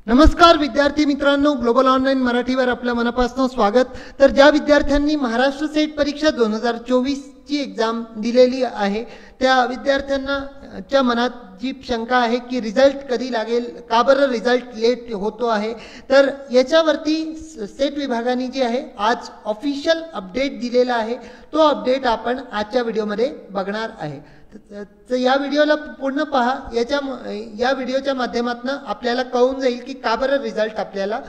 नमस्कार विद्यार्थी मित्रांनो, ग्लोबल ऑनलाईन मराठीवर आपलं मनापासून स्वागत। तर ज्या विद्यार्थ्यांनी महाराष्ट्र सेट परीक्षा 2024 ची एग्जाम दिलेली आहे त्या विद्यार्थ्यांच्या मनात जी शंका आहे की रिझल्ट कधी लागेल, का बरं रिझल्ट लेट होतो आहे, तर याच्यावरती सेट विभागाने जी आहे आज ऑफिशियल अपडेट दिलेला आहे। तो अपडेट आपण आजच्या व्हिडिओमध्ये बघणार आहे। तर या व्हिडिओला पूर्ण पहा। या व्हिडिओच्या माध्यमातून आपल्याला कळून जाईल की का बरं रिझल्ट आपल्याला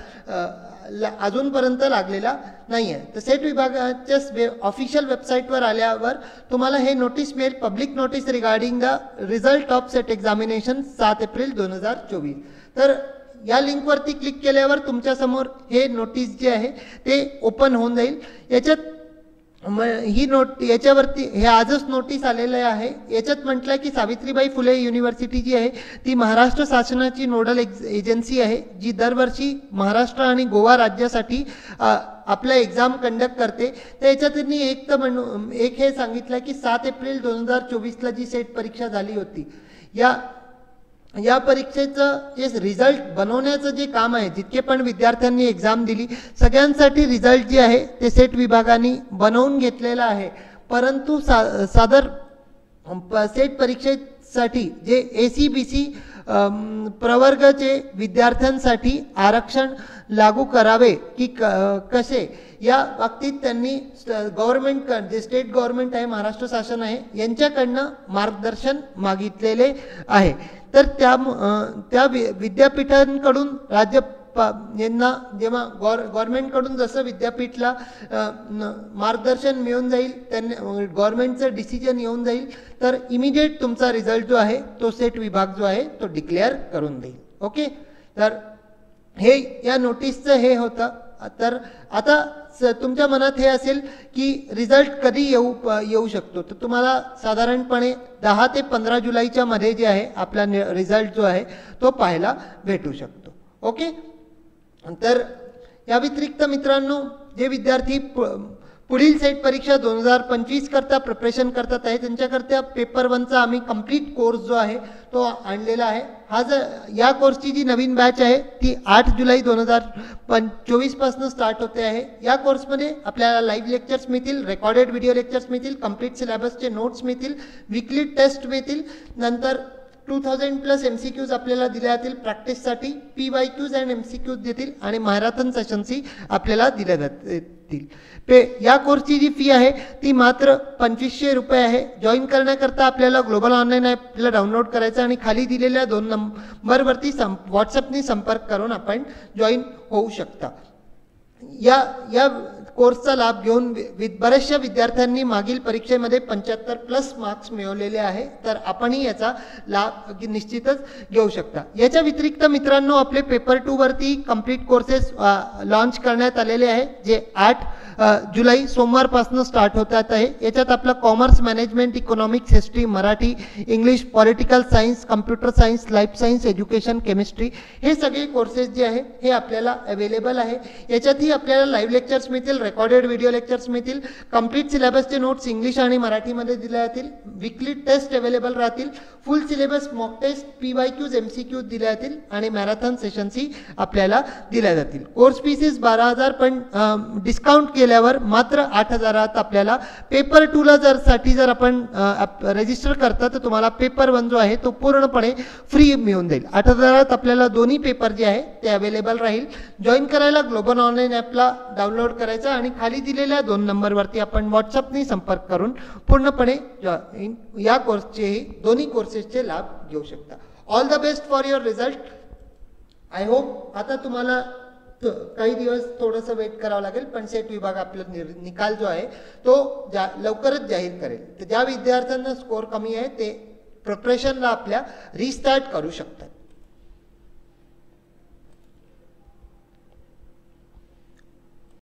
अजूनपर्यंत लागलेला नाही आहे। तर सेट विभागाच्या ऑफिशियल वेबसाईटवर आल्यावर तुम्हाला हे नोटीस मिळेल, public notice regarding the result of set examination 7 April 2024। तर या लिंकवरती क्लिक केल्यावर तुमच्या समोर हे नोटीस जे आहे ते ओपन होऊन जाईल। याच्यात ही याच्यावरती हे आजच नोटीस आलेले आहे। याच्यात म्हटलं की सावित्रीबाई फुले युनिव्हर्सिटी जी आहे ती महाराष्ट्र शासनाची नोडल एजन्सी आहे, जी दरवर्षी महाराष्ट्र आणि गोवा राज्यासाठी आपला एग्जाम कंडक्ट करते। तर याच्यात त्यांनी एक हे सांगितलं की 7 एप्रिल 2024ला जी सेट परीक्षा झाली होती, या परीक्षेचं जे रिझल्ट बनवण्याचं जे काम आहे, जितके पण विद्यार्थ्यांनी एग्जाम दिली सगळ्यांसाठी रिझल्ट जे आहे ते सेट विभागाने बनवून घेतलेला आहे। परंतु सादर सेट परीक्षेसाठी जे ACBC प्रवर्गाचे विद्यार्थ्यांसाठी आरक्षण लागू करावे की कसे, या बाबतीत त्यांनी गव्हर्नमेंट जे स्टेट गव्हर्नमेंट आहे, महाराष्ट्र शासन आहे, यांच्याकडनं मार्गदर्शन मागितलेले आहे। तर त्या विद्यापीठांकडून यांना जेव्हा गव्हर्नमेंटकडून जसं विद्यापीठला मार्गदर्शन मिळून जाईल, त्यांनी गव्हर्नमेंटचं डिसिजन येऊन जाईल, तर इमिडिएट तुमचा रिझल्ट जो आहे तो सेट विभाग जो आहे तो डिक्लेअर करून देईल। ओके, तर हे या नोटीसचं हे होतं। तर आता तुमच्या मनात हे असेल की रिझल्ट कधी येऊ शकतो, तर तुम्हाला साधारणपणे 10 ते 15 जुलैच्या मध्ये जे आहे आपला रिझल्ट जो आहे तो पाहायला भेटू शकतो। ओके, तर या व्यतिरिक्त मित्रांनो, जे विद्यार्थी पुढील सेट परीक्षा 2025 करता प्रिपरेशन करतात आहे त्यांच्याकरता पेपर 1चा आम्ही कंप्लीट कोर्स जो आहे तो आणलेला आहे। या कोर्सची जी नवीन बॅच आहे ती 8 जुलै 2024 पासून स्टार्ट होते आहे। या कोर्समध्ये आपल्याला लाईव्ह लेक्चर्स मिळतील, रेकॉर्डेड व्हिडिओ लेक्चर्स मिळतील, कंप्लीट सिलेबसचे नोट्स मिळतील, वीकली टेस्ट मिळतील, नंतर 2000+ MCQs आपल्याला दिल्या जातील प्रॅक्टिससाठी, PYQs अँड MCQs देतील आणि मॅरेथॉन सेशन्सही आपल्याला दिल्या जातील। या कोर्सची जी फी आहे ती मात्र 2500 रुपये आहे। जॉईन करण्याकरता आपल्याला ग्लोबल ऑनलाईन ॲपला डाउनलोड करायचं आणि खाली दिलेल्या 2 नंबरवरती व्हॉट्सअपनी संपर्क करून आपण जॉईन होऊ शकता। या कोर्सचा लाभ घेऊन बऱ्याचशा विद्यार्थ्यांनी मागील परीक्षेमध्ये 75+ मार्क्स मिळवलेले आहे, तर आपणही याचा लाभ निश्चितच घेऊ शकता। याच्या व्यतिरिक्त मित्रांनो, आपले पेपर 2 वरती कंप्लीट कोर्सेस लॉन्च करण्यात आलेले आहे, जे 8 जुलै सोमवारपासून स्टार्ट होतात आहे। याच्यात आपलं commerce, management, economics, history, Marathi, English, political science, computer science, life science, education, chemistry हे सगळे कोर्सेस जे आहे हे आपल्याला अवेलेबल आहे। याच्यातही आपल्याला लाईव्ह लेक्चर्स मिळतील, रेकॉर्डेड व्हिडिओ लेक्चर्स मिळतील, कंप्लीट सिलेबसचे नोट्स इंग्लिश आणि मराठीमध्ये दिले जातील, वीकली टेस्ट अवेलेबल राहतील, full syllabus mock test, PYQs MCQs दिल्या जातील आणि मॅरेथॉन सेशन्सही आपल्याला दिल्या जातील। कोर्स फीस 12,000 पण डिस्काउंट केल्यावर मात्र 8,000 आपल्याला पेपर 2 जर आपण रजिस्टर करता तर तुम्हाला पेपर 1 जो आहे तो पूर्णपणे फ्री मिळून जाईल। 8,000 आपल्याला दोन्ही पेपर जे आहे ते अवेलेबल राहील। जॉईन करायला ग्लोबल ऑनलाईन ॲपला डाउनलोड करायचा आणि खाली दिलेल्या 2 नंबरवरती आपण व्हॉट्सअपनी संपर्क करून पूर्णपणे या कोर्सचे दोन्ही कोर्सेसचे लाभ घेऊ शकता। All the best for your result. I hope आता तुम्हाला काही दिवस थोडंसं वेट करावं लागेल, पण सेट विभाग आपला निकाल जो आहे तो लवकरच जाहीर करेल। तर ज्या विद्यार्थ्यांना स्कोर कमी आहे ते प्रिपरेशनला आपल्या रिस्टार्ट करू शकतात।